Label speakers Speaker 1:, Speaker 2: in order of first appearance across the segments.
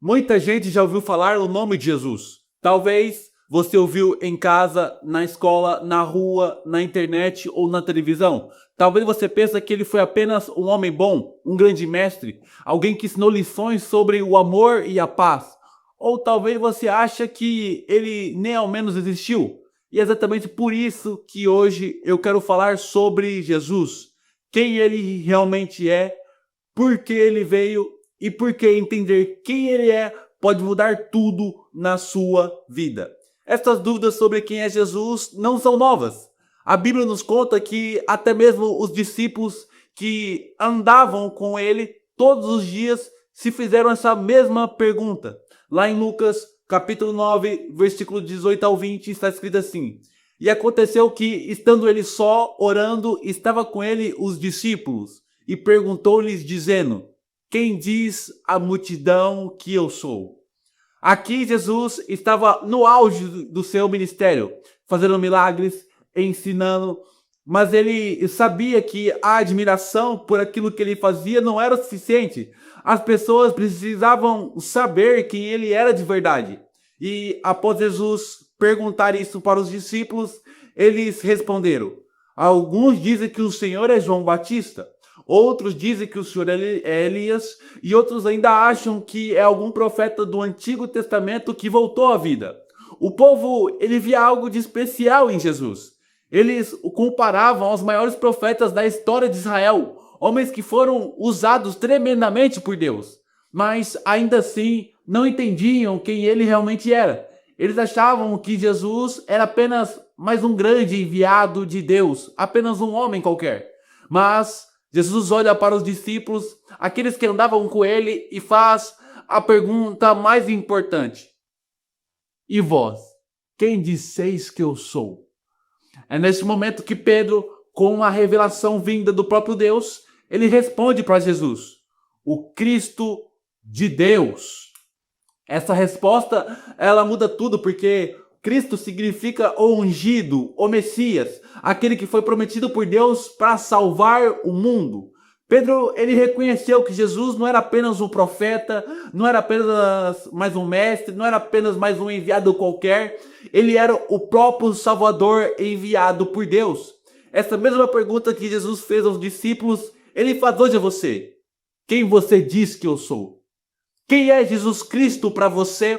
Speaker 1: Muita gente já ouviu falar o nome de Jesus. Talvez você ouviu em casa, na escola, na rua, na internet ou na televisão. Talvez você pense que ele foi apenas um homem bom, um grande mestre, alguém que ensinou lições sobre o amor e a paz. Ou talvez você ache que ele nem ao menos existiu. E é exatamente por isso que hoje eu quero falar sobre Jesus. Quem ele realmente é, por que ele veio e por que entender quem ele é pode mudar tudo na sua vida. Estas dúvidas sobre quem é Jesus não são novas. A Bíblia nos conta que até mesmo os discípulos que andavam com ele todos os dias se fizeram essa mesma pergunta. Lá em Lucas, capítulo 9, versículo 18 ao 20, está escrito assim: E aconteceu que, estando ele só, orando, estava com ele os discípulos, e perguntou-lhes, dizendo: Quem diz a multidão que eu sou? Aqui Jesus estava no auge do seu ministério, fazendo milagres, ensinando, mas ele sabia que a admiração por aquilo que ele fazia não era o suficiente. As pessoas precisavam saber quem ele era de verdade. E após Jesus perguntar isso para os discípulos, eles responderam: Alguns dizem que o Senhor é João Batista, outros dizem que o Senhor é Elias, e outros ainda acham que é algum profeta do Antigo Testamento que voltou à vida. O povo, ele via algo de especial em Jesus. Eles o comparavam aos maiores profetas da história de Israel, homens que foram usados tremendamente por Deus, mas ainda assim não entendiam quem ele realmente era. Eles achavam que Jesus era apenas mais um grande enviado de Deus, apenas um homem qualquer. Mas Jesus olha para os discípulos, aqueles que andavam com ele, e faz a pergunta mais importante: E vós, quem disseis que eu sou? É nesse momento que Pedro, com a revelação vinda do próprio Deus, ele responde para Jesus: O Cristo de Deus. Essa resposta, ela muda tudo, porque Cristo significa o ungido, o Messias, aquele que foi prometido por Deus para salvar o mundo. Pedro, ele reconheceu que Jesus não era apenas um profeta, não era apenas mais um mestre, não era apenas mais um enviado qualquer. Ele era o próprio Salvador enviado por Deus. Essa mesma pergunta que Jesus fez aos discípulos, ele faz hoje a você: Quem você diz que eu sou? Quem é Jesus Cristo para você?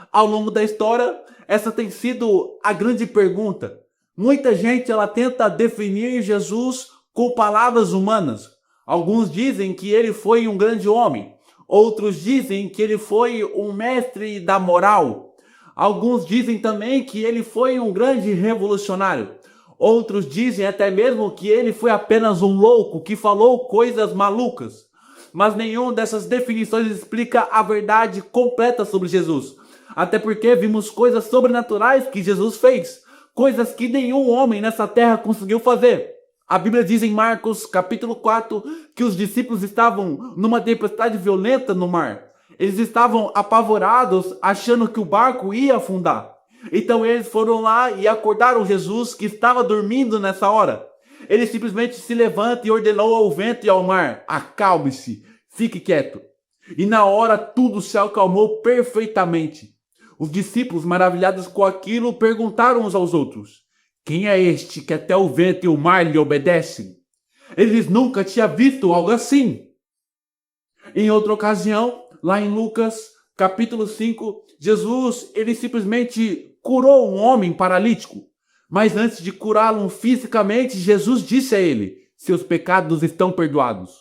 Speaker 1: Ao longo da história, essa tem sido a grande pergunta. Muita gente ela tenta definir Jesus com palavras humanas. Alguns dizem que ele foi um grande homem. Outros dizem que ele foi um mestre da moral. Alguns dizem também que ele foi um grande revolucionário. Outros dizem até mesmo que ele foi apenas um louco que falou coisas malucas. Mas nenhuma dessas definições explica a verdade completa sobre Jesus. Até porque vimos coisas sobrenaturais que Jesus fez, coisas que nenhum homem nessa terra conseguiu fazer. A Bíblia diz em Marcos capítulo 4 que os discípulos estavam numa tempestade violenta no mar. Eles estavam apavorados, achando que o barco ia afundar. Então eles foram lá e acordaram Jesus, que estava dormindo nessa hora. Ele simplesmente se levanta e ordenou ao vento e ao mar: Acalme-se, fique quieto. E na hora tudo se acalmou perfeitamente. Os discípulos, maravilhados com aquilo, perguntaram uns aos outros: Quem é este que até o vento e o mar lhe obedecem? Eles nunca tinham visto algo assim. Em outra ocasião, lá em Lucas, capítulo 5, Jesus, ele simplesmente curou um homem paralítico. Mas antes de curá-lo fisicamente, Jesus disse a ele: Seus pecados estão perdoados.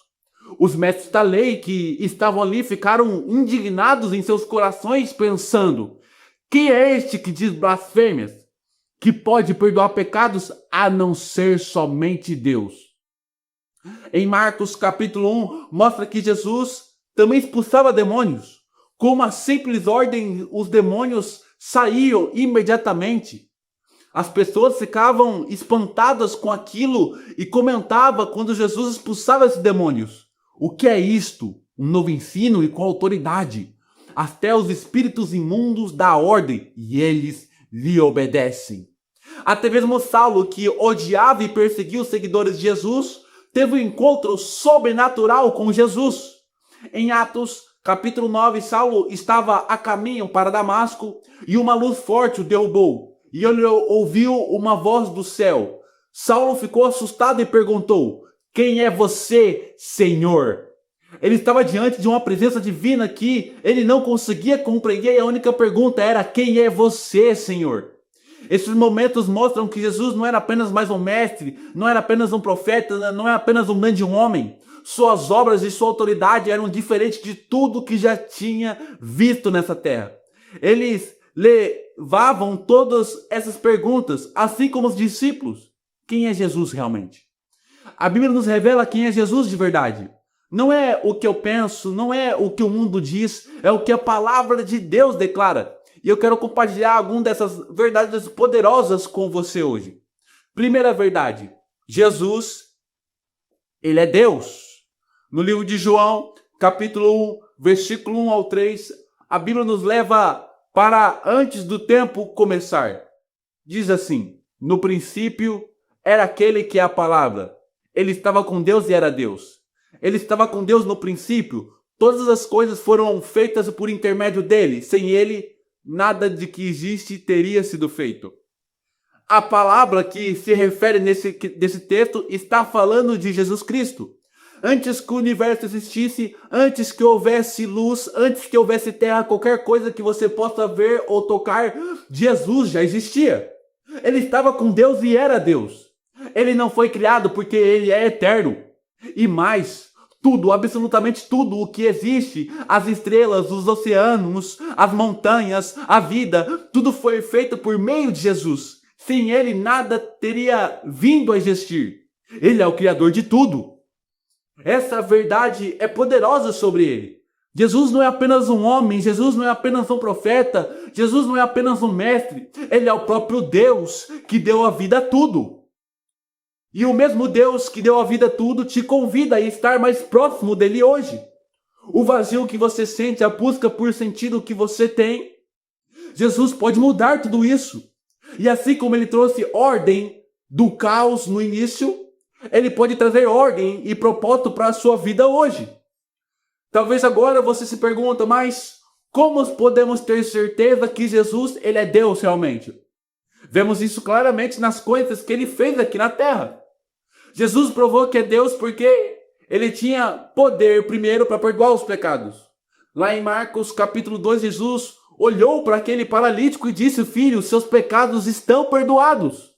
Speaker 1: Os mestres da lei que estavam ali ficaram indignados em seus corações, pensando: Quem é este que diz blasfêmias? Que pode perdoar pecados a não ser somente Deus. Em Marcos capítulo 1, mostra que Jesus também expulsava demônios. Com uma simples ordem, os demônios saíam imediatamente. As pessoas ficavam espantadas com aquilo e comentavam quando Jesus expulsava esses demônios: O que é isto? Um novo ensino e com autoridade. Até os espíritos imundos dá ordem e eles lhe obedecem. Até mesmo Saulo, que odiava e perseguia os seguidores de Jesus, teve um encontro sobrenatural com Jesus. Em Atos Capítulo 9, Saulo estava a caminho para Damasco e uma luz forte o derrubou. E ele ouviu uma voz do céu. Saulo ficou assustado e perguntou: quem é você, Senhor? Ele estava diante de uma presença divina que ele não conseguia compreender e a única pergunta era: quem é você, Senhor? Esses momentos mostram que Jesus não era apenas mais um mestre, não era apenas um profeta, não era apenas um grande homem. Suas obras e sua autoridade eram diferentes de tudo que já tinha visto nessa terra. Eles levavam todas essas perguntas, assim como os discípulos. Quem é Jesus realmente? A Bíblia nos revela quem é Jesus de verdade. Não é o que eu penso, não é o que o mundo diz, é o que a palavra de Deus declara. E eu quero compartilhar algumas dessas verdades poderosas com você hoje. Primeira verdade: Jesus, ele é Deus. No livro de João, capítulo 1, versículo 1 ao 3, a Bíblia nos leva para antes do tempo começar. Diz assim: no princípio era aquele que é a palavra. Ele estava com Deus e era Deus. Ele estava com Deus no princípio. Todas as coisas foram feitas por intermédio dele. Sem ele, nada de que existe teria sido feito. A palavra que se refere nesse texto está falando de Jesus Cristo. Antes que o universo existisse, antes que houvesse luz, antes que houvesse terra, qualquer coisa que você possa ver ou tocar, Jesus já existia. Ele estava com Deus e era Deus. Ele não foi criado porque ele é eterno. E mais, tudo, absolutamente tudo o que existe, as estrelas, os oceanos, as montanhas, a vida, tudo foi feito por meio de Jesus. Sem ele, nada teria vindo a existir. Ele é o criador de tudo. Essa verdade é poderosa sobre ele. Jesus não é apenas um homem, Jesus não é apenas um profeta, Jesus não é apenas um mestre. Ele é o próprio Deus que deu a vida a tudo. E o mesmo Deus que deu a vida a tudo te convida a estar mais próximo dele hoje. O vazio que você sente, a busca por sentido que você tem, Jesus pode mudar tudo isso. E assim como ele trouxe ordem do caos no início, ele pode trazer ordem e propósito para a sua vida hoje. Talvez agora você se pergunta, mas como podemos ter certeza que Jesus ele é Deus realmente? Vemos isso claramente nas coisas que ele fez aqui na terra. Jesus provou que é Deus porque ele tinha poder primeiro para perdoar os pecados. Lá em Marcos capítulo 2, Jesus olhou para aquele paralítico e disse: filho, seus pecados estão perdoados.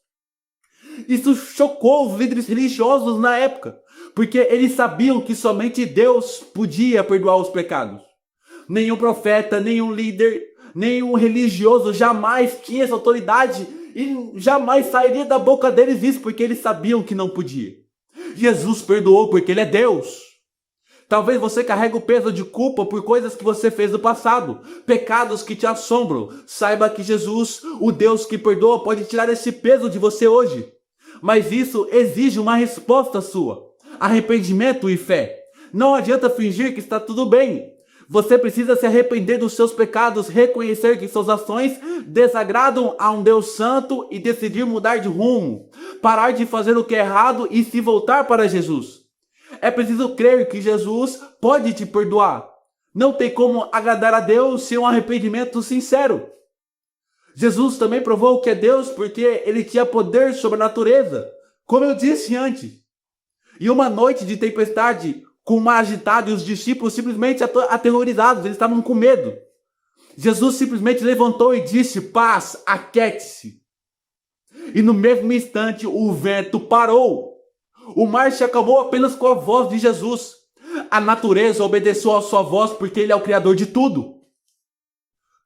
Speaker 1: Isso chocou os líderes religiosos na época, porque eles sabiam que somente Deus podia perdoar os pecados. Nenhum profeta, nenhum líder, nenhum religioso jamais tinha essa autoridade e jamais sairia da boca deles isso, porque eles sabiam que não podia. Jesus perdoou porque ele é Deus. Talvez você carregue o peso de culpa por coisas que você fez no passado, pecados que te assombram. Saiba que Jesus, o Deus que perdoa, pode tirar esse peso de você hoje. Mas isso exige uma resposta sua: arrependimento e fé. Não adianta fingir que está tudo bem. Você precisa se arrepender dos seus pecados, reconhecer que suas ações desagradam a um Deus santo e decidir mudar de rumo. Parar de fazer o que é errado e se voltar para Jesus. É preciso crer que Jesus pode te perdoar. Não tem como agradar a Deus sem um arrependimento sincero. Jesus também provou que é Deus porque ele tinha poder sobre a natureza, como eu disse antes. E uma noite de tempestade, com o mar agitado e os discípulos simplesmente aterrorizados, eles estavam com medo. Jesus simplesmente levantou e disse: paz, aquiete-se. E no mesmo instante o vento parou. O mar se acalmou apenas com a voz de Jesus. A natureza obedeceu à sua voz porque ele é o criador de tudo.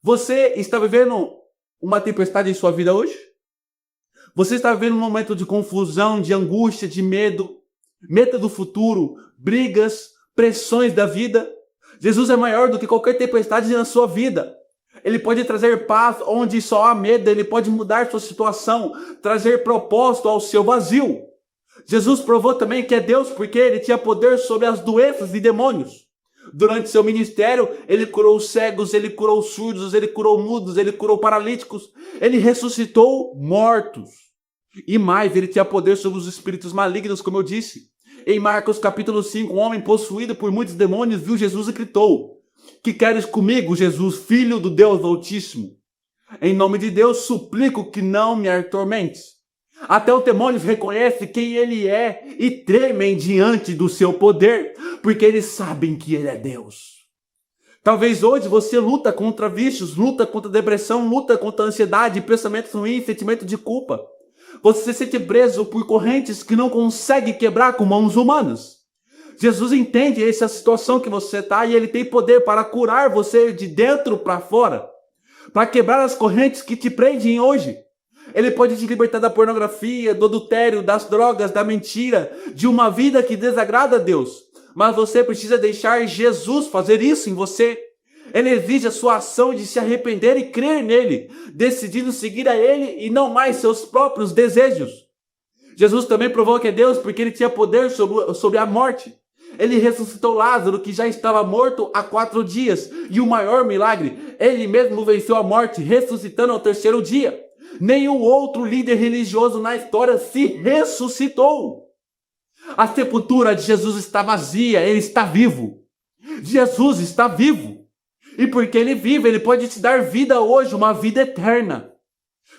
Speaker 1: Você está vivendo uma tempestade em sua vida hoje? Você está vivendo um momento de confusão, de angústia, de medo do futuro, brigas, pressões da vida? Jesus é maior do que qualquer tempestade na sua vida. Ele pode trazer paz onde só há medo, ele pode mudar sua situação, trazer propósito ao seu vazio. Jesus provou também que é Deus porque ele tinha poder sobre as doenças e demônios. Durante seu ministério, ele curou cegos, ele curou surdos, ele curou mudos, ele curou paralíticos, ele ressuscitou mortos. E mais, ele tinha poder sobre os espíritos malignos, como eu disse. Em Marcos capítulo 5, um homem possuído por muitos demônios viu Jesus e gritou: Que queres comigo, Jesus, filho do Deus Altíssimo? Em nome de Deus, suplico que não me atormentes. Até os demônios reconhecem quem ele é e tremem diante do seu poder, porque eles sabem que ele é Deus. Talvez hoje você luta contra vícios, luta contra depressão, luta contra ansiedade, pensamentos ruins, sentimento de culpa. Você se sente preso por correntes que não consegue quebrar com mãos humanas. Jesus entende essa situação que você está e ele tem poder para curar você de dentro para fora, para quebrar as correntes que te prendem hoje. Ele pode te libertar da pornografia, do adultério, das drogas, da mentira, de uma vida que desagrada a Deus. Mas você precisa deixar Jesus fazer isso em você. Ele exige a sua ação de se arrepender e crer nele, decidindo seguir a ele e não mais seus próprios desejos. Jesus também provou que é Deus porque ele tinha poder sobre a morte. Ele ressuscitou Lázaro, que já estava morto há 4 dias. E o maior milagre, ele mesmo venceu a morte, ressuscitando ao 3º dia. Nenhum outro líder religioso na história se ressuscitou. A sepultura de Jesus está vazia, ele está vivo. Jesus está vivo. E porque ele vive, ele pode te dar vida hoje, uma vida eterna.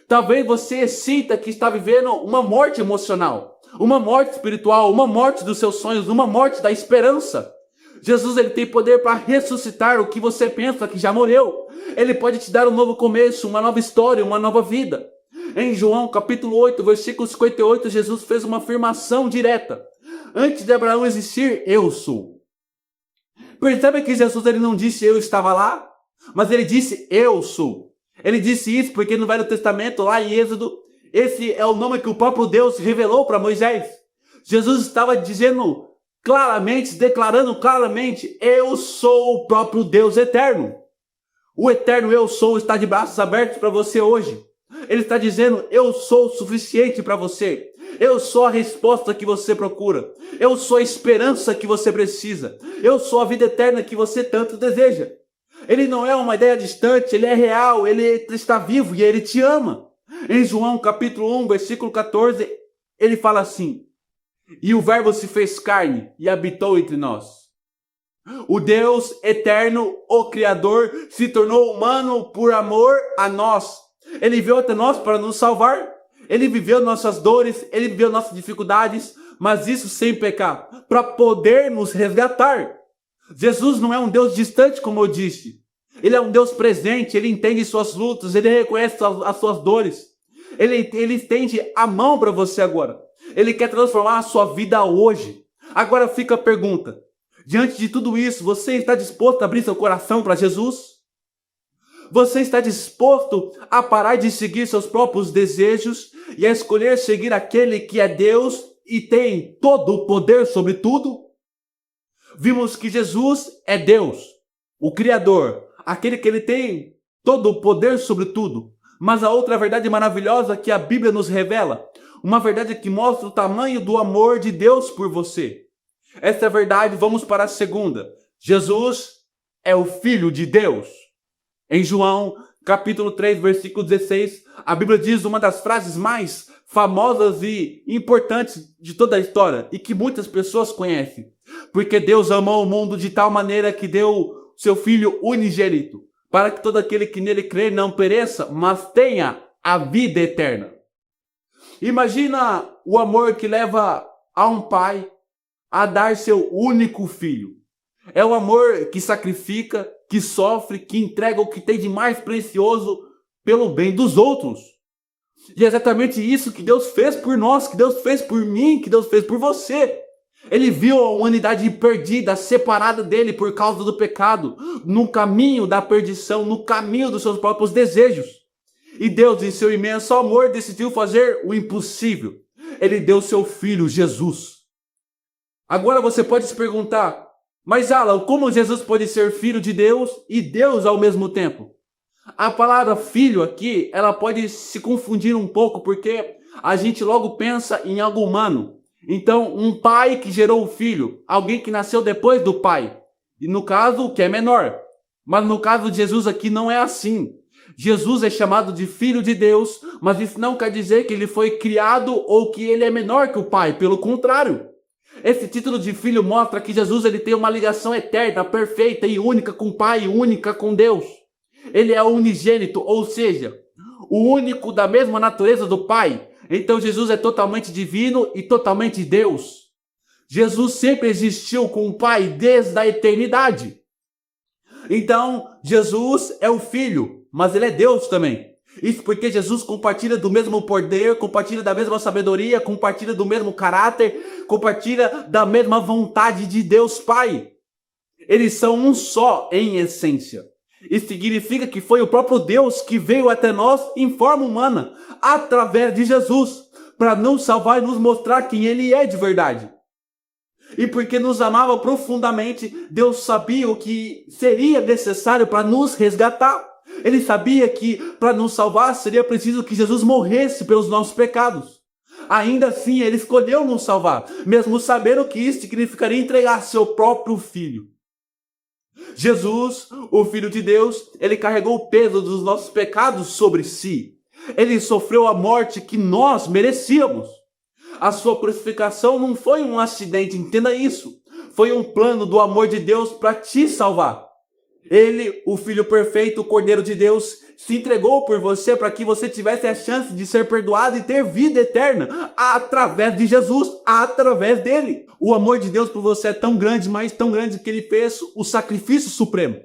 Speaker 1: Talvez você sinta que está vivendo uma morte emocional, uma morte espiritual, uma morte dos seus sonhos, uma morte da esperança. Jesus ele tem poder para ressuscitar o que você pensa que já morreu. Ele pode te dar um novo começo, uma nova história, uma nova vida. Em João capítulo 8, versículo 58, Jesus fez uma afirmação direta. Antes de Abraão existir, eu sou. Percebe que Jesus ele não disse eu estava lá, mas ele disse eu sou. Ele disse isso porque no Velho Testamento, lá em Êxodo, esse é o nome que o próprio Deus revelou para Moisés. Jesus estava dizendo claramente, declarando claramente, eu sou o próprio Deus eterno. O eterno eu sou está de braços abertos para você hoje. Ele está dizendo, eu sou o suficiente para você. Eu sou a resposta que você procura. Eu sou a esperança que você precisa. Eu sou a vida eterna que você tanto deseja. Ele não é uma ideia distante, ele é real, ele está vivo e ele te ama. Em João capítulo 1, versículo 14, ele fala assim: e o verbo se fez carne e habitou entre nós. O Deus eterno, o Criador, se tornou humano por amor a nós. Ele veio até nós para nos salvar. Ele viveu nossas dores, ele viveu nossas dificuldades, mas isso sem pecar, para poder nos resgatar. Jesus não é um Deus distante, como eu disse. Ele é um Deus presente, ele entende suas lutas, ele reconhece as suas dores. Ele estende a mão para você agora. Ele quer transformar a sua vida hoje. Agora fica a pergunta. Diante de tudo isso, você está disposto a abrir seu coração para Jesus? Você está disposto a parar de seguir seus próprios desejos e a escolher seguir aquele que é Deus e tem todo o poder sobre tudo? Vimos que Jesus é Deus, o Criador, aquele que ele tem todo o poder sobre tudo. Mas a outra verdade maravilhosa que a Bíblia nos revela, uma verdade que mostra o tamanho do amor de Deus por você. Essa verdade, vamos para a segunda. Jesus é o Filho de Deus. Em João, capítulo 3, versículo 16, a Bíblia diz uma das frases mais famosas e importantes de toda a história e que muitas pessoas conhecem. Porque Deus amou o mundo de tal maneira que deu seu Filho unigênito, para que todo aquele que nele crê não pereça, mas tenha a vida eterna. Imagina o amor que leva a um pai a dar seu único filho. É o amor que sacrifica, que sofre, que entrega o que tem de mais precioso pelo bem dos outros. E é exatamente isso que Deus fez por nós, que Deus fez por mim, que Deus fez por você. Ele viu a humanidade perdida, separada dele por causa do pecado, no caminho da perdição, no caminho dos seus próprios desejos. E Deus, em seu imenso amor, decidiu fazer o impossível. Ele deu seu Filho, Jesus. Agora você pode se perguntar, mas Alan, como Jesus pode ser Filho de Deus e Deus ao mesmo tempo? A palavra filho aqui, ela pode se confundir um pouco, porque a gente logo pensa em algo humano. Então, um pai que gerou o filho, alguém que nasceu depois do pai. E no caso, o que é menor. Mas no caso de Jesus aqui não é assim. Jesus é chamado de Filho de Deus, mas isso não quer dizer que ele foi criado ou que ele é menor que o pai. Pelo contrário. Esse título de filho mostra que Jesus ele tem uma ligação eterna, perfeita e única com o Pai, e única com Deus. Ele é o unigênito, ou seja, o único da mesma natureza do Pai. Então Jesus é totalmente divino e totalmente Deus. Jesus sempre existiu com o Pai desde a eternidade. Então, Jesus é o Filho, mas ele é Deus também. Isso porque Jesus compartilha do mesmo poder, compartilha da mesma sabedoria, compartilha do mesmo caráter, compartilha da mesma vontade de Deus Pai. Eles são um só em essência. Isso significa que foi o próprio Deus que veio até nós em forma humana, através de Jesus, para nos salvar e nos mostrar quem Ele é de verdade. E porque nos amava profundamente, Deus sabia o que seria necessário para nos resgatar. Ele sabia que para nos salvar seria preciso que Jesus morresse pelos nossos pecados. Ainda assim, Ele escolheu nos salvar, mesmo sabendo que isso significaria entregar seu próprio Filho. Jesus, o Filho de Deus, ele carregou o peso dos nossos pecados sobre si. Ele sofreu a morte que nós merecíamos. A sua crucificação não foi um acidente, entenda isso. Foi um plano do amor de Deus para te salvar. Ele, o Filho perfeito, o Cordeiro de Deus, se entregou por você para que você tivesse a chance de ser perdoado e ter vida eterna através de Jesus, através dele. O amor de Deus por você é tão grande, mas tão grande que ele fez o sacrifício supremo.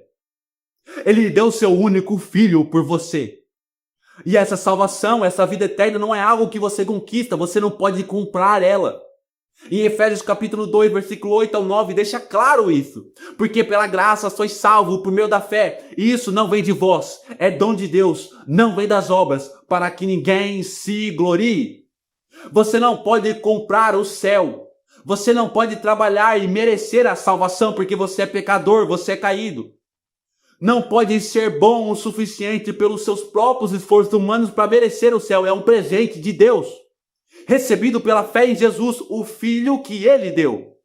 Speaker 1: Ele deu seu único Filho por você. E essa salvação, essa vida eterna não é algo que você conquista, você não pode comprar ela. Em Efésios capítulo 2, versículo 8 ao 9, deixa claro isso. Porque pela graça sois salvos por meio da fé. E isso não vem de vós, é dom de Deus, não vem das obras, para que ninguém se glorie. Você não pode comprar o céu. Você não pode trabalhar e merecer a salvação porque você é pecador, você é caído. Não pode ser bom o suficiente pelos seus próprios esforços humanos para merecer o céu. É um presente de Deus, recebido pela fé em Jesus, o Filho que Ele deu.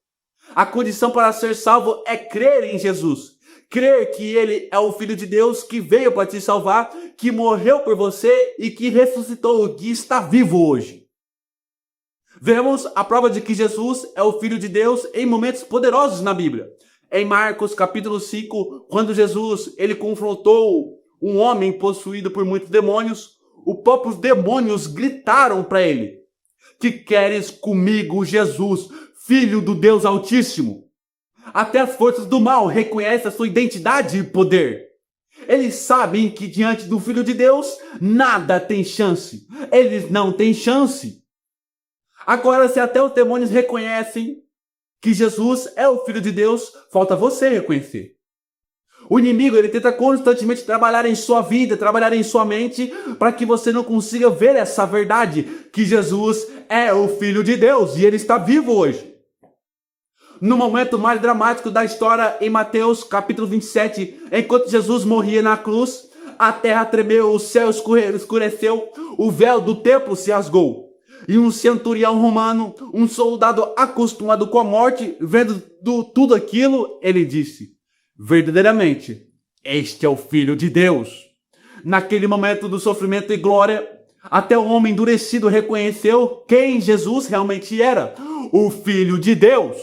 Speaker 1: A condição para ser salvo é crer em Jesus. Crer que Ele é o Filho de Deus que veio para te salvar, que morreu por você e que ressuscitou, que está vivo hoje. Vemos a prova de que Jesus é o Filho de Deus em momentos poderosos na Bíblia. Em Marcos capítulo 5, quando Jesus ele confrontou um homem possuído por muitos demônios, os próprios demônios gritaram para ele: "Que queres comigo, Jesus, Filho do Deus Altíssimo?" Até as forças do mal reconhecem a sua identidade e poder. Eles sabem que diante do Filho de Deus, nada tem chance. Eles não têm chance. Agora, se até os demônios reconhecem que Jesus é o Filho de Deus, falta você reconhecer. O inimigo ele tenta constantemente trabalhar em sua vida, trabalhar em sua mente, para que você não consiga ver essa verdade, que Jesus é o Filho de Deus e ele está vivo hoje. No momento mais dramático da história, em Mateus capítulo 27, enquanto Jesus morria na cruz, a terra tremeu, o céu escureceu, o véu do templo se rasgou. E um centurião romano, um soldado acostumado com a morte, vendo tudo aquilo, ele disse: "Verdadeiramente, este é o Filho de Deus." Naquele momento do sofrimento e glória, até o homem endurecido reconheceu quem Jesus realmente era: o Filho de Deus.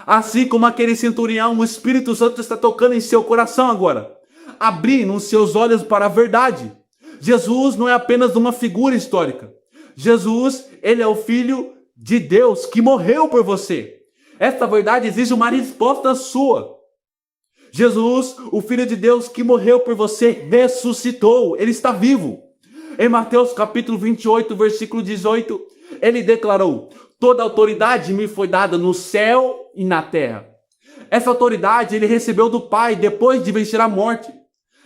Speaker 1: Assim como aquele centurião, o Espírito Santo está tocando em seu coração agora, abrindo os seus olhos para a verdade. Jesus não é apenas uma figura histórica. Jesus, ele é o Filho de Deus que morreu por você. Esta verdade exige uma resposta sua. Jesus, o Filho de Deus que morreu por você, ressuscitou. Ele está vivo. Em Mateus capítulo 28, versículo 18, ele declarou: "Toda autoridade me foi dada no céu e na terra." Essa autoridade ele recebeu do Pai depois de vencer a morte.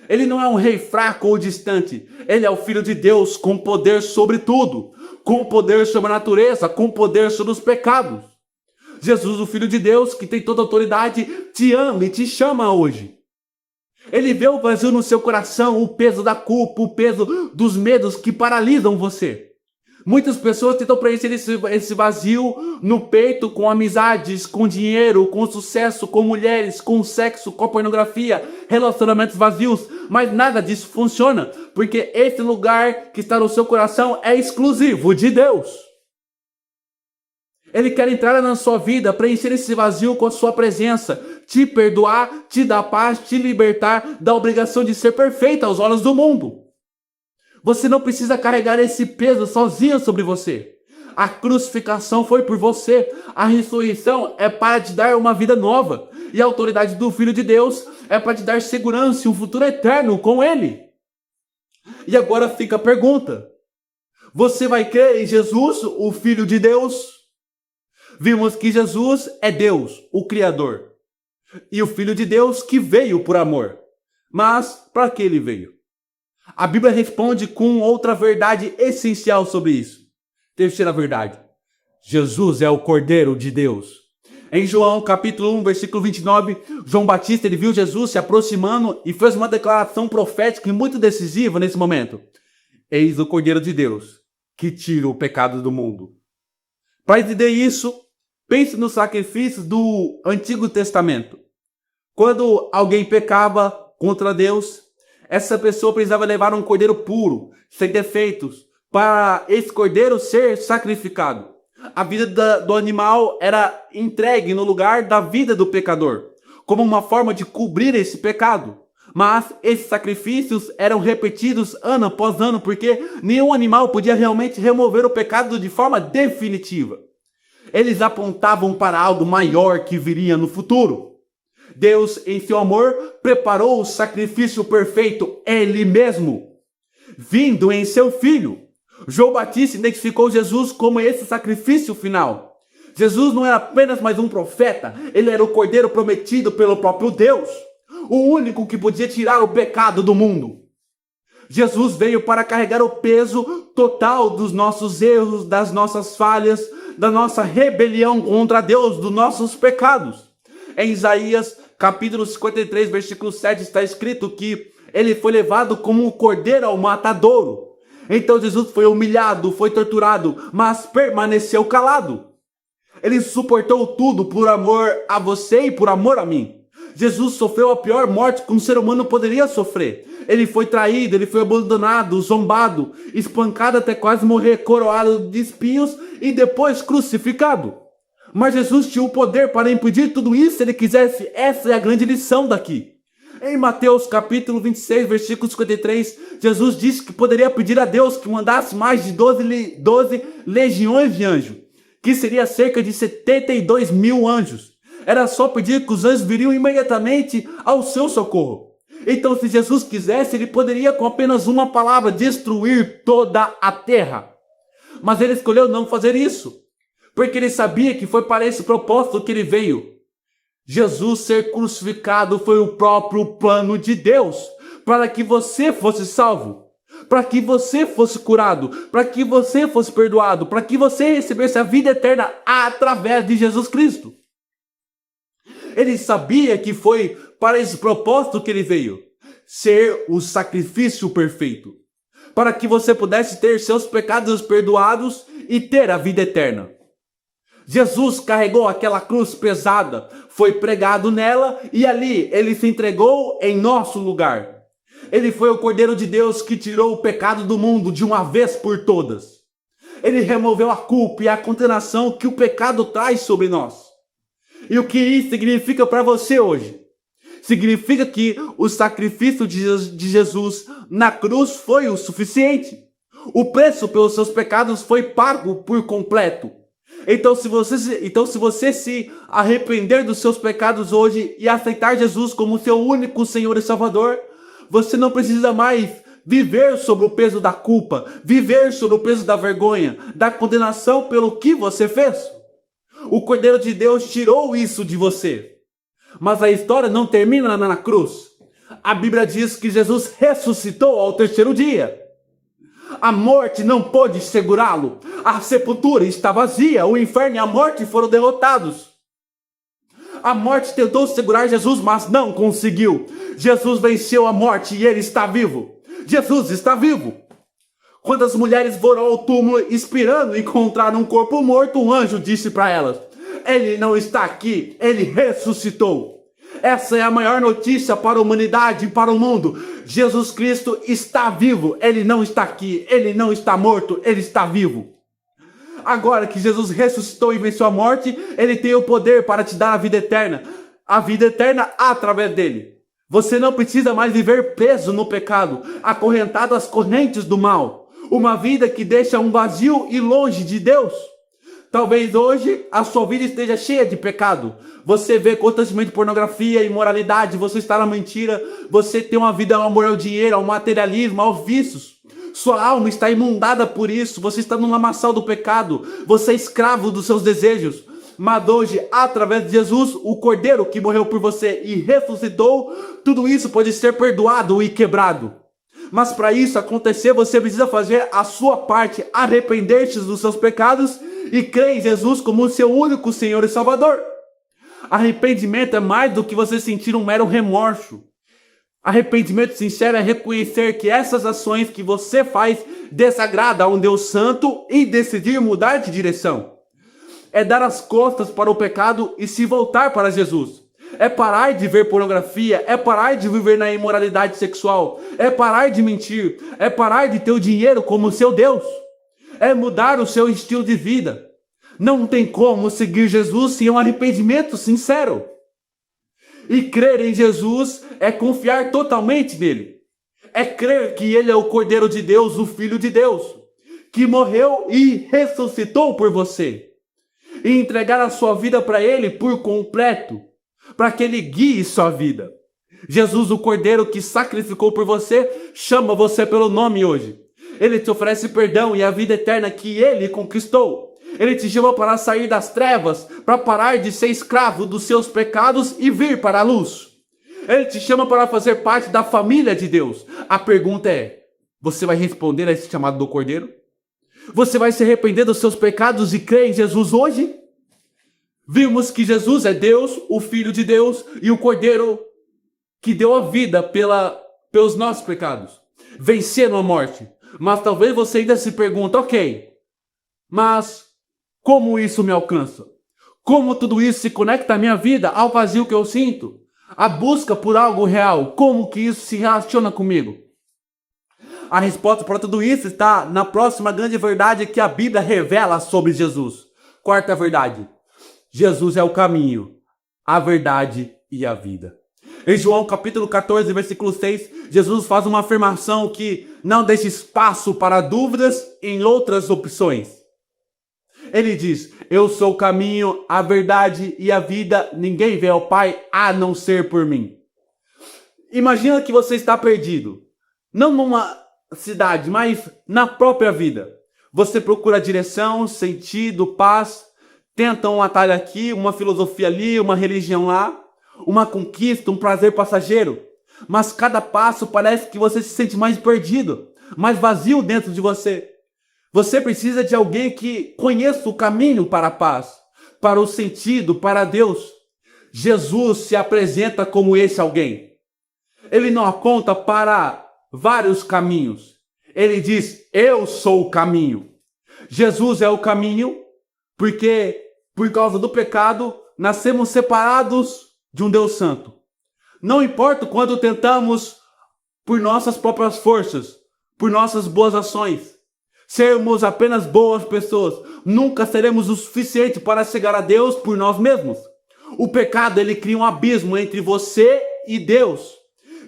Speaker 1: Ele não é um rei fraco ou distante. Ele é o Filho de Deus com poder sobre tudo, com poder sobre a natureza, com poder sobre os pecados. Jesus, o Filho de Deus, que tem toda a autoridade, te ama e te chama hoje. Ele vê o vazio no seu coração, o peso da culpa, o peso dos medos que paralisam você. Muitas pessoas tentam preencher esse vazio no peito com amizades, com dinheiro, com sucesso, com mulheres, com sexo, com pornografia, relacionamentos vazios, mas nada disso funciona, porque esse lugar que está no seu coração é exclusivo de Deus. Ele quer entrar na sua vida, preencher esse vazio com a sua presença, te perdoar, te dar paz, te libertar da obrigação de ser perfeita aos olhos do mundo. Você não precisa carregar esse peso sozinho sobre você. A crucificação foi por você. A ressurreição é para te dar uma vida nova. E a autoridade do Filho de Deus é para te dar segurança e um futuro eterno com Ele. E agora fica a pergunta. Você vai crer em Jesus, o Filho de Deus? Vimos que Jesus é Deus, o Criador. E o Filho de Deus que veio por amor. Mas para que Ele veio? A Bíblia responde com outra verdade essencial sobre isso. Terceira verdade. Jesus é o Cordeiro de Deus. Em João capítulo 1, versículo 29, João Batista ele viu Jesus se aproximando e fez uma declaração profética e muito decisiva nesse momento. Eis o Cordeiro de Deus, que tira o pecado do mundo. Para entender isso, pense nos sacrifícios do Antigo Testamento. Quando alguém pecava contra Deus, essa pessoa precisava levar um cordeiro puro, sem defeitos, para esse cordeiro ser sacrificado. A vida do animal era entregue no lugar da vida do pecador, como uma forma de cobrir esse pecado. Mas esses sacrifícios eram repetidos ano após ano, porque nenhum animal podia realmente remover o pecado de forma definitiva. Eles apontavam para algo maior que viria no futuro. Deus, em seu amor, preparou o sacrifício perfeito, Ele mesmo, vindo em seu Filho. João Batista identificou Jesus como esse sacrifício final. Jesus não era apenas mais um profeta, ele era o Cordeiro prometido pelo próprio Deus, o único que podia tirar o pecado do mundo. Jesus veio para carregar o peso total dos nossos erros, das nossas falhas, da nossa rebelião contra Deus, dos nossos pecados. Em Isaías capítulo 53, versículo 7, está escrito que ele foi levado como um cordeiro ao matadouro. Então Jesus foi humilhado, foi torturado, mas permaneceu calado. Ele suportou tudo por amor a você e por amor a mim. Jesus sofreu a pior morte que um ser humano poderia sofrer. Ele foi traído, ele foi abandonado, zombado, espancado até quase morrer, coroado de espinhos e depois crucificado. Mas Jesus tinha o poder para impedir tudo isso se ele quisesse. Essa é a grande lição daqui. Em Mateus capítulo 26, versículo 53, Jesus disse que poderia pedir a Deus que mandasse mais de 12 legiões de anjos, que seria cerca de 72 mil anjos. Era só pedir que os anjos viriam imediatamente ao seu socorro. Então, se Jesus quisesse, ele poderia com apenas uma palavra destruir toda a terra. Mas ele escolheu não fazer isso, porque ele sabia que foi para esse propósito que ele veio. Jesus ser crucificado foi o próprio plano de Deus, para que você fosse salvo, para que você fosse curado, para que você fosse perdoado, para que você recebesse a vida eterna através de Jesus Cristo. Ele sabia que foi para esse propósito que ele veio, ser o sacrifício perfeito, para que você pudesse ter seus pecados perdoados e ter a vida eterna. Jesus carregou aquela cruz pesada, foi pregado nela e ali ele se entregou em nosso lugar. Ele foi o Cordeiro de Deus que tirou o pecado do mundo de uma vez por todas. Ele removeu a culpa e a condenação que o pecado traz sobre nós. E o que isso significa para você hoje? Significa que o sacrifício de Jesus na cruz foi o suficiente. O preço pelos seus pecados foi pago por completo. Então se você se arrepender dos seus pecados hoje e aceitar Jesus como seu único Senhor e Salvador, você não precisa mais viver sob o peso da culpa, viver sob o peso da vergonha, da condenação pelo que você fez. O Cordeiro de Deus tirou isso de você. Mas a história não termina na cruz. A Bíblia diz que Jesus ressuscitou ao terceiro dia. A morte não pôde segurá-lo. A sepultura está vazia. O inferno e a morte foram derrotados. A morte tentou segurar Jesus, mas não conseguiu. Jesus venceu a morte e ele está vivo. Jesus está vivo. Quando as mulheres foram ao túmulo esperando encontrar um corpo morto, um anjo disse para elas: ele não está aqui, ele ressuscitou. Essa é a maior notícia para a humanidade e para o mundo. Jesus Cristo está vivo, ele não está aqui, ele não está morto, ele está vivo. Agora que Jesus ressuscitou e venceu a morte, ele tem o poder para te dar a vida eterna. A vida eterna através dele. Você não precisa mais viver preso no pecado, acorrentado às correntes do mal. Uma vida que deixa um vazio e longe de Deus. Talvez hoje a sua vida esteja cheia de pecado. Você vê constantemente pornografia, imoralidade, você está na mentira, você tem uma vida ao amor ao dinheiro, ao materialismo, aos vícios. Sua alma está imundada por isso, você está no lamaçal do pecado, você é escravo dos seus desejos. Mas hoje, através de Jesus, o Cordeiro que morreu por você e ressuscitou, tudo isso pode ser perdoado e quebrado. Mas para isso acontecer, você precisa fazer a sua parte, arrepender-se dos seus pecados e crer em Jesus como o seu único Senhor e Salvador. Arrependimento é mais do que você sentir um mero remorso. Arrependimento sincero é reconhecer que essas ações que você faz desagradam a um Deus santo e decidir mudar de direção. É dar as costas para o pecado e se voltar para Jesus. É parar de ver pornografia, é parar de viver na imoralidade sexual, é parar de mentir, é parar de ter o dinheiro como seu Deus. É mudar o seu estilo de vida. Não tem como seguir Jesus sem um arrependimento sincero. E crer em Jesus é confiar totalmente nele. É crer que ele é o Cordeiro de Deus, o Filho de Deus, que morreu e ressuscitou por você. E entregar a sua vida para ele por completo, para que ele guie sua vida. Jesus, o Cordeiro que sacrificou por você, chama você pelo nome hoje. Ele te oferece perdão e a vida eterna que ele conquistou. Ele te chama para sair das trevas, para parar de ser escravo dos seus pecados e vir para a luz. Ele te chama para fazer parte da família de Deus. A pergunta é, você vai responder a esse chamado do Cordeiro? Você vai se arrepender dos seus pecados e crer em Jesus hoje? Vimos que Jesus é Deus, o Filho de Deus e o Cordeiro que deu a vida pelos nossos pecados, vencendo a morte. Mas talvez você ainda se pergunte, ok, mas como isso me alcança? Como tudo isso se conecta à minha vida, ao vazio que eu sinto? A busca por algo real, como que isso se relaciona comigo? A resposta para tudo isso está na próxima grande verdade que a Bíblia revela sobre Jesus. Quarta verdade. Jesus é o caminho, a verdade e a vida. Em João capítulo 14, versículo 6, Jesus faz uma afirmação que não deixa espaço para dúvidas em outras opções. Ele diz, eu sou o caminho, a verdade e a vida, ninguém vê ao Pai a não ser por mim. Imagina que você está perdido, não numa cidade, mas na própria vida. Você procura direção, sentido, paz, tenta um atalho aqui, uma filosofia ali, uma religião lá, uma conquista, um prazer passageiro. Mas cada passo parece que você se sente mais perdido, mais vazio dentro de você. Você precisa de alguém que conheça o caminho para a paz, para o sentido, para Deus. Jesus se apresenta como esse alguém. Ele não aponta para vários caminhos. Ele diz, eu sou o caminho. Jesus é o caminho porque, por causa do pecado, nascemos separados de um Deus santo. Não importa quando tentamos, por nossas próprias forças, por nossas boas ações, sermos apenas boas pessoas, nunca seremos o suficiente para chegar a Deus por nós mesmos. O pecado, ele cria um abismo entre você e Deus.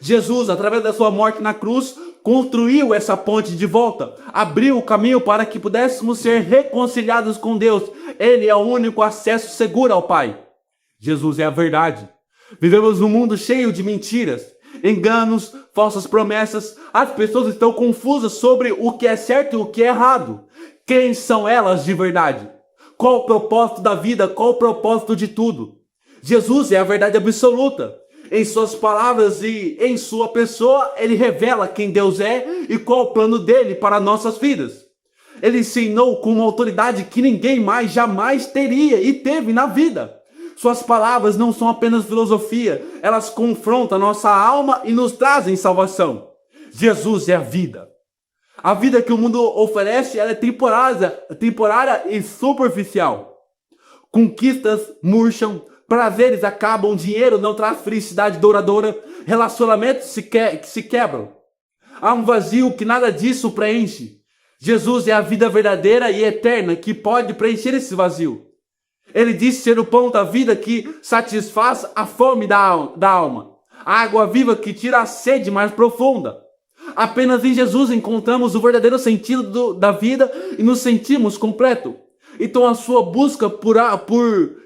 Speaker 1: Jesus, através da sua morte na cruz, construiu essa ponte de volta, abriu o caminho para que pudéssemos ser reconciliados com Deus. Ele é o único acesso seguro ao Pai. Jesus é a verdade. Vivemos num mundo cheio de mentiras, enganos, falsas promessas. As pessoas estão confusas sobre o que é certo e o que é errado. Quem são elas de verdade? Qual o propósito da vida? Qual o propósito de tudo? Jesus é a verdade absoluta. Em suas palavras e em sua pessoa, ele revela quem Deus é e qual o plano dele para nossas vidas. Ele ensinou com uma autoridade que ninguém mais jamais teria e teve na vida. Suas palavras não são apenas filosofia, elas confrontam nossa alma e nos trazem salvação. Jesus é a vida. A vida que o mundo oferece, ela é temporária e superficial. Conquistas murcham, prazeres acabam, dinheiro não traz felicidade duradoura, relacionamentos se quebram. Há um vazio que nada disso preenche. Jesus é a vida verdadeira e eterna que pode preencher esse vazio. Ele disse ser o pão da vida que satisfaz a fome da alma, a água viva que tira a sede mais profunda. Apenas em Jesus encontramos o verdadeiro sentido da vida e nos sentimos completo. Então a sua busca por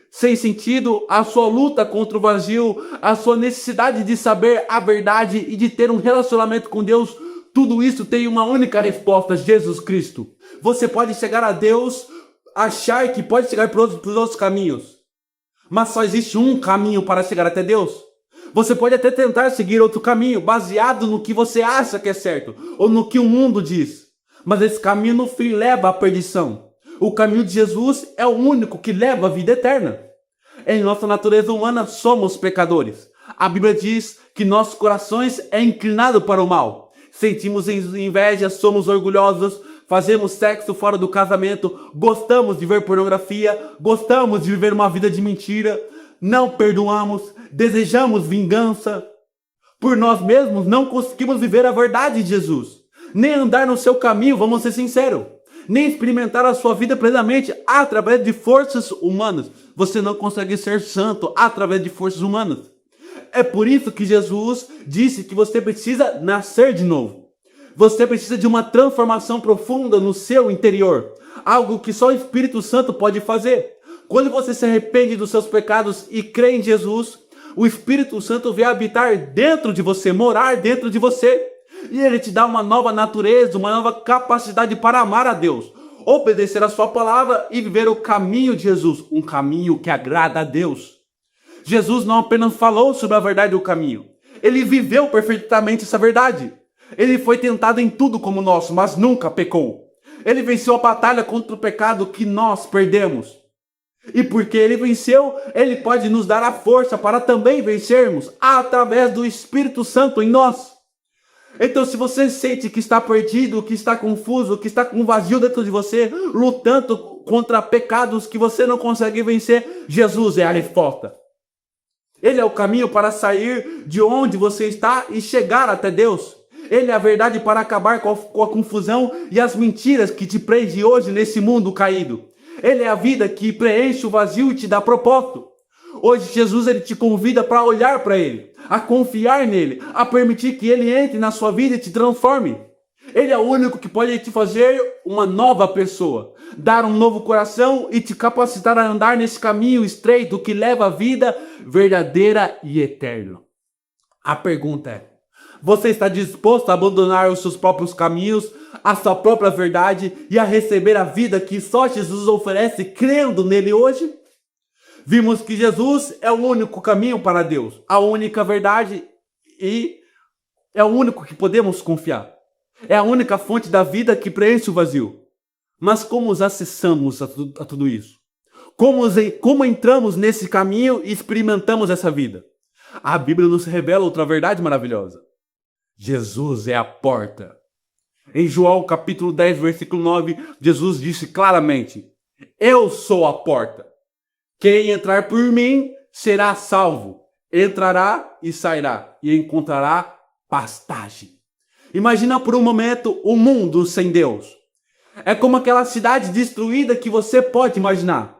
Speaker 1: sem sentido, a sua luta contra o vazio, a sua necessidade de saber a verdade e de ter um relacionamento com Deus, tudo isso tem uma única resposta: Jesus Cristo. Você pode chegar a Deus, achar que pode chegar por outros caminhos, mas só existe um caminho para chegar até Deus. Você pode até tentar seguir outro caminho, baseado no que você acha que é certo, ou no que o mundo diz, mas esse caminho no fim leva à perdição. O caminho de Jesus é o único que leva à vida eterna. Em nossa natureza humana somos pecadores. A Bíblia diz que nossos corações é inclinado para o mal. Sentimos inveja, somos orgulhosos, fazemos sexo fora do casamento, gostamos de ver pornografia, gostamos de viver uma vida de mentira, não perdoamos, desejamos vingança. Por nós mesmos não conseguimos viver a verdade de Jesus, nem andar no seu caminho, vamos ser sinceros, nem experimentar a sua vida plenamente através de forças humanas. Você não consegue ser santo através de forças humanas. É por isso que Jesus disse que você precisa nascer de novo. Você precisa de uma transformação profunda no seu interior, algo que só o Espírito Santo pode fazer. Quando você se arrepende dos seus pecados e crê em Jesus, o Espírito Santo vem habitar dentro de você, morar dentro de você. E ele te dá uma nova natureza, uma nova capacidade para amar a Deus, obedecer a sua palavra e viver o caminho de Jesus, um caminho que agrada a Deus. Jesus não apenas falou sobre a verdade do caminho, ele viveu perfeitamente essa verdade. Ele foi tentado em tudo como nós, mas nunca pecou. Ele venceu a batalha contra o pecado que nós perdemos. E porque ele venceu, ele pode nos dar a força para também vencermos através do Espírito Santo em nós. Então, se você sente que está perdido, que está confuso, que está com um vazio dentro de você, lutando contra pecados que você não consegue vencer, Jesus é a resposta. Ele é o caminho para sair de onde você está e chegar até Deus. Ele é a verdade para acabar com a confusão e as mentiras que te prendem hoje nesse mundo caído. Ele é a vida que preenche o vazio e te dá propósito. Hoje Jesus ele te convida para olhar para ele, a confiar nele, a permitir que ele entre na sua vida e te transforme. Ele é o único que pode te fazer uma nova pessoa, dar um novo coração e te capacitar a andar nesse caminho estreito que leva à vida verdadeira e eterna. A pergunta é: você está disposto a abandonar os seus próprios caminhos, a sua própria verdade e a receber a vida que só Jesus oferece crendo nele hoje? Vimos que Jesus é o único caminho para Deus, a única verdade e é o único que podemos confiar. É a única fonte da vida que preenche o vazio. Mas como acessamos a tudo isso? Como entramos nesse caminho e experimentamos essa vida? A Bíblia nos revela outra verdade maravilhosa. Jesus é a porta. Em João capítulo 10, versículo 9, Jesus disse claramente: eu sou a porta. Quem entrar por mim será salvo. Entrará e sairá e encontrará pastagem. Imagina por um momento o mundo sem Deus. É como aquela cidade destruída que você pode imaginar.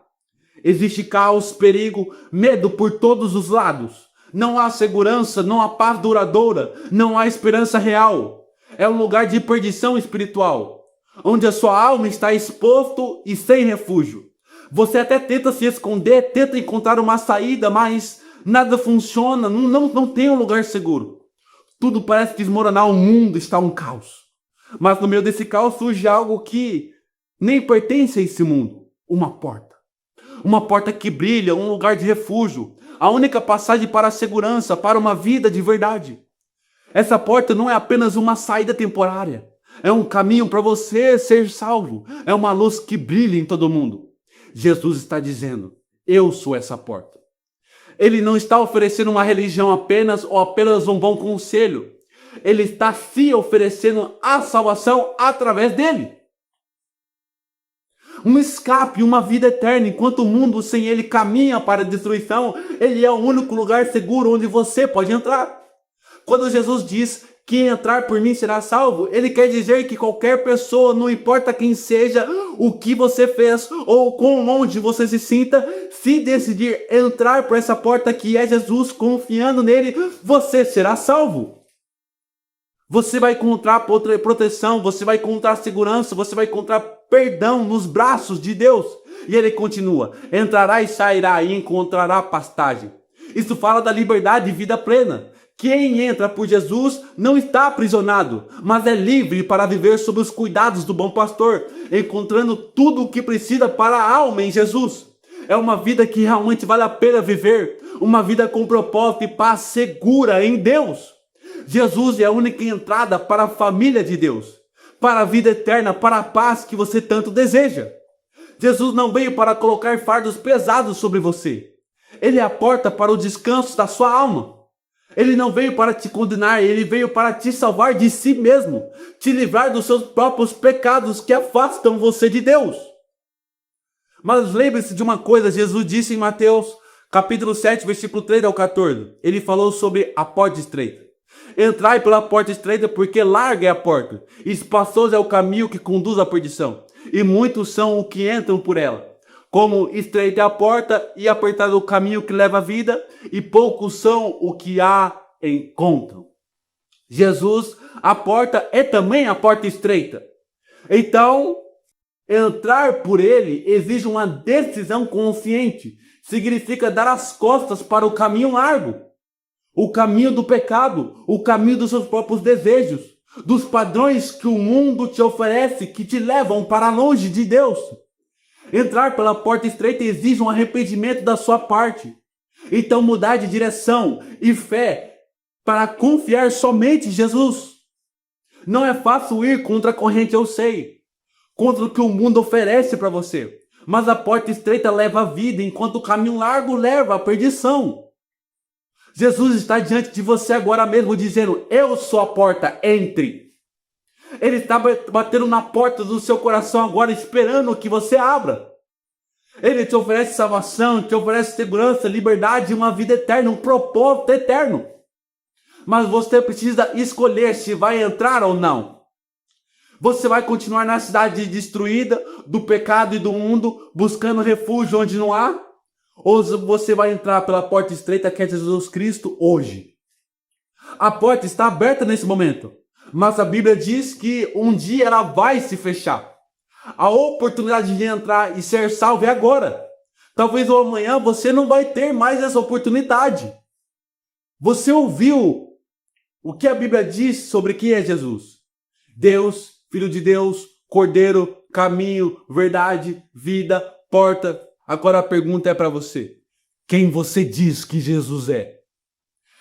Speaker 1: Existe caos, perigo, medo por todos os lados. Não há segurança, não há paz duradoura, não há esperança real. É um lugar de perdição espiritual, onde a sua alma está exposto e sem refúgio. Você até tenta se esconder, tenta encontrar uma saída, mas nada funciona, não tem um lugar seguro. Tudo parece desmoronar, o mundo está um caos. Mas no meio desse caos surge algo que nem pertence a esse mundo. Uma porta. Uma porta que brilha, um lugar de refúgio. A única passagem para a segurança, para uma vida de verdade. Essa porta não é apenas uma saída temporária. É um caminho para você ser salvo. É uma luz que brilha em todo mundo. Jesus está dizendo: eu sou essa porta. Ele não está oferecendo uma religião apenas ou apenas um bom conselho. Ele está se oferecendo a salvação através dele. Um escape, uma vida eterna. Enquanto o mundo sem ele caminha para a destruição, ele é o único lugar seguro onde você pode entrar. Quando Jesus diz Quem entrar por mim será salvo. Ele quer dizer que qualquer pessoa, não importa quem seja, o que você fez ou quão longe você se sinta, se decidir entrar por essa porta que é Jesus, confiando nele, você será salvo. Você vai encontrar proteção, você vai encontrar segurança, você vai encontrar perdão nos braços de Deus. E ele continua: entrará e sairá e encontrará pastagem. Isso fala da liberdade e vida plena. Quem entra por Jesus não está aprisionado, mas é livre para viver sob os cuidados do bom pastor, encontrando tudo o que precisa para a alma em Jesus. É uma vida que realmente vale a pena viver, uma vida com propósito e paz segura em Deus. Jesus é a única entrada para a família de Deus, para a vida eterna, para a paz que você tanto deseja. Jesus não veio para colocar fardos pesados sobre você. Ele é a porta para o descanso da sua alma. Ele não veio para te condenar, ele veio para te salvar de si mesmo, te livrar dos seus próprios pecados que afastam você de Deus. Mas lembre-se de uma coisa, Jesus disse em Mateus capítulo 7, versículo 3 ao 14. Ele falou sobre a porta estreita. Entrai pela porta estreita, porque larga é a porta, e espaçoso é o caminho que conduz à perdição, e muitos são os que entram por ela. Como estreita é a porta e apertado o caminho que leva à vida, e poucos são os que a encontram. Jesus, a porta, é também a porta estreita. Então, entrar por ele exige uma decisão consciente. Significa dar as costas para o caminho largo, o caminho do pecado, o caminho dos seus próprios desejos, dos padrões que o mundo te oferece, que te levam para longe de Deus. Entrar pela porta estreita exige um arrependimento da sua parte. Então mudar de direção e fé para confiar somente em Jesus. Não é fácil ir contra a corrente, eu sei, contra o que o mundo oferece para você. Mas a porta estreita leva à vida, enquanto o caminho largo leva à perdição. Jesus está diante de você agora mesmo dizendo: eu sou a porta, entre. Ele está batendo na porta do seu coração agora, esperando que você abra. Ele te oferece salvação, te oferece segurança, liberdade, uma vida eterna, um propósito eterno. Mas você precisa escolher se vai entrar ou não. Você vai continuar na cidade destruída, do pecado e do mundo, buscando refúgio onde não há? Ou você vai entrar pela porta estreita que é Jesus Cristo hoje? A porta está aberta nesse momento, mas a Bíblia diz que um dia ela vai se fechar. A oportunidade de entrar e ser salvo é agora. Talvez amanhã você não vai ter mais essa oportunidade. Você ouviu o que a Bíblia diz sobre quem é Jesus? Deus, Filho de Deus, Cordeiro, caminho, verdade, vida, porta. Agora a pergunta é para você: quem você diz que Jesus é?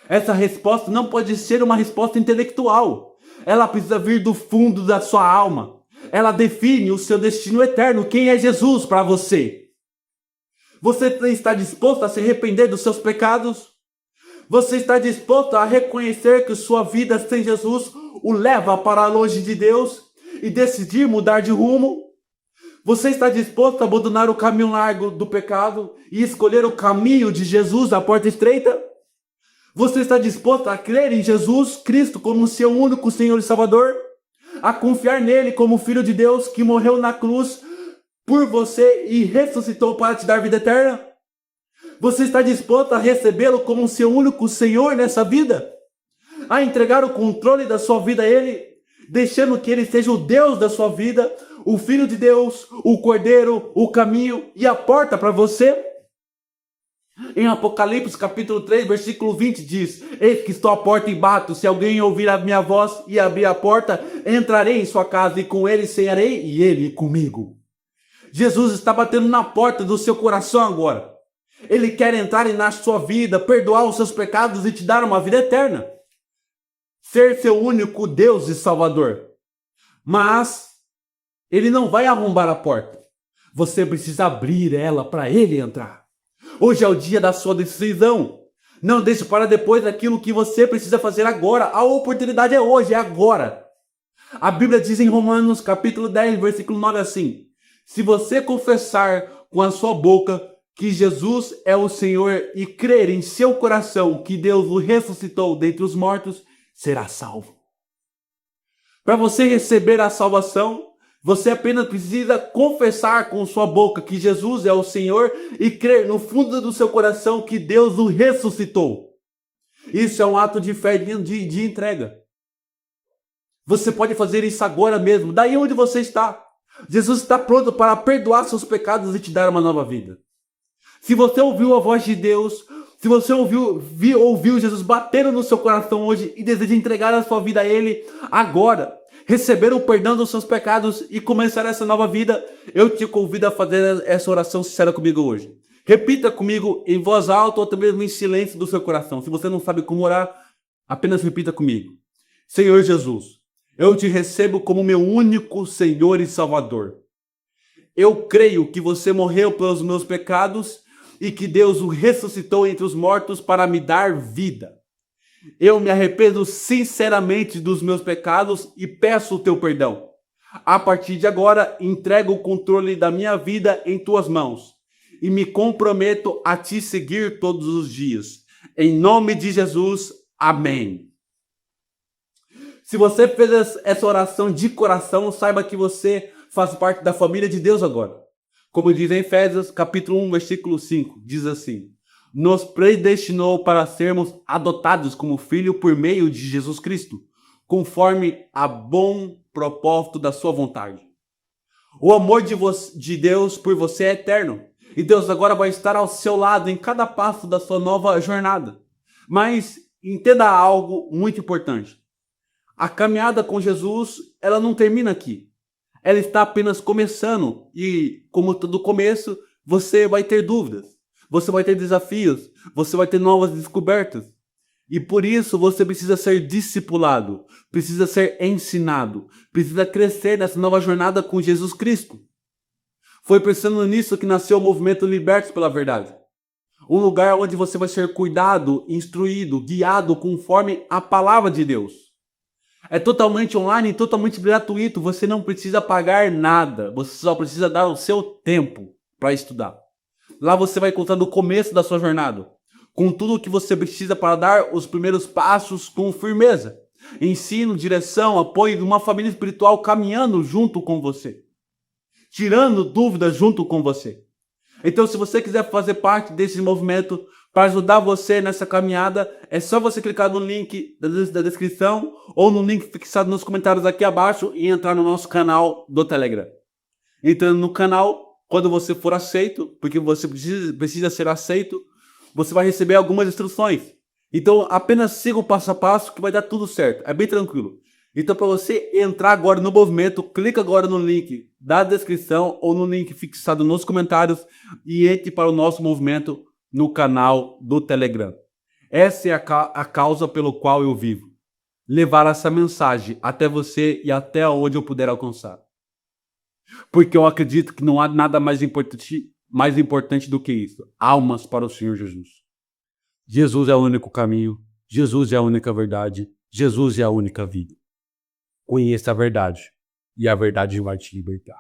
Speaker 1: Essa resposta não pode ser uma resposta intelectual. Ela precisa vir do fundo da sua alma. Ela define o seu destino eterno. Quem é Jesus para você? Você está disposto a se arrepender dos seus pecados? Você está disposto a reconhecer que sua vida sem Jesus o leva para longe de Deus e decidir mudar de rumo? Você está disposto a abandonar o caminho largo do pecado e escolher o caminho de Jesus, a porta estreita? Você está disposto a crer em Jesus Cristo como seu único Senhor e Salvador? A confiar nele como Filho de Deus que morreu na cruz por você e ressuscitou para te dar vida eterna? Você está disposto a recebê-lo como seu único Senhor nessa vida? A entregar o controle da sua vida a ele, deixando que ele seja o Deus da sua vida, o Filho de Deus, o Cordeiro, o caminho e a porta para você? Em Apocalipse capítulo 3, versículo 20 diz: eis que estou à porta e bato, se alguém ouvir a minha voz e abrir a porta, entrarei em sua casa e com ele cearei e ele comigo. Jesus está batendo na porta do seu coração agora. Ele quer entrar na sua vida, perdoar os seus pecados e te dar uma vida eterna. Ser seu único Deus e Salvador. Mas ele não vai arrombar a porta. Você precisa abrir ela para ele entrar. Hoje é o dia da sua decisão. Não deixe para depois aquilo que você precisa fazer agora. A oportunidade é hoje, é agora. A Bíblia diz em Romanos capítulo 10, versículo 9 assim: se você confessar com a sua boca que Jesus é o Senhor e crer em seu coração que Deus o ressuscitou dentre os mortos, será salvo. Para você receber a salvação, você apenas precisa confessar com sua boca que Jesus é o Senhor e crer no fundo do seu coração que Deus o ressuscitou. Isso é um ato de fé, de entrega. Você pode fazer isso agora mesmo, daí onde você está. Jesus está pronto para perdoar seus pecados e te dar uma nova vida. Se você ouviu a voz de Deus, se você ouviu Jesus batendo no seu coração hoje e deseja entregar a sua vida a Ele agora, receber o perdão dos seus pecados e começar essa nova vida, eu te convido a fazer essa oração sincera comigo hoje. Repita comigo em voz alta ou até mesmo em silêncio do seu coração. Se você não sabe como orar, apenas repita comigo. Senhor Jesus, eu te recebo como meu único Senhor e Salvador. Eu creio que você morreu pelos meus pecados e que Deus o ressuscitou entre os mortos para me dar vida. Eu me arrependo sinceramente dos meus pecados e peço o teu perdão. A partir de agora, entrego o controle da minha vida em tuas mãos e me comprometo a te seguir todos os dias. Em nome de Jesus, amém. Se você fez essa oração de coração, saiba que você faz parte da família de Deus agora. Como diz em Efésios, capítulo 1, versículo 5, diz assim: nos predestinou para sermos adotados como filho por meio de Jesus Cristo, conforme a bom propósito da sua vontade. O amor de Deus por você é eterno, e Deus agora vai estar ao seu lado em cada passo da sua nova jornada. Mas entenda algo muito importante. A caminhada com Jesus, ela não termina aqui. Ela está apenas começando e, como todo começo, você vai ter dúvidas, você vai ter desafios, você vai ter novas descobertas. E por isso você precisa ser discipulado, precisa ser ensinado, precisa crescer nessa nova jornada com Jesus Cristo. Foi pensando nisso que nasceu o movimento Libertos pela Verdade. Um lugar onde você vai ser cuidado, instruído, guiado conforme a palavra de Deus. É totalmente online, totalmente gratuito, você não precisa pagar nada, você só precisa dar o seu tempo para estudar. Lá você vai encontrar o começo da sua jornada, com tudo o que você precisa para dar os primeiros passos com firmeza. Ensino, direção, apoio de uma família espiritual caminhando junto com você, tirando dúvidas junto com você. Então, se você quiser fazer parte desse movimento para ajudar você nessa caminhada, é só você clicar no link da descrição ou no link fixado nos comentários aqui abaixo e entrar no nosso canal do Telegram. Entrando no canal, quando você for aceito, porque você precisa ser aceito, você vai receber algumas instruções. Então, apenas siga o passo a passo que vai dar tudo certo. É bem tranquilo. Então, para você entrar agora no movimento, clica agora no link da descrição ou no link fixado nos comentários e entre para o nosso movimento no canal do Telegram. Essa é a causa pelo qual eu vivo. Levar essa mensagem até você e até onde eu puder alcançar. Porque eu acredito que não há nada mais importante do que isso. Almas para o Senhor Jesus. Jesus é o único caminho. Jesus é a única verdade. Jesus é a única vida. Conheça a verdade. E a verdade vai te libertar.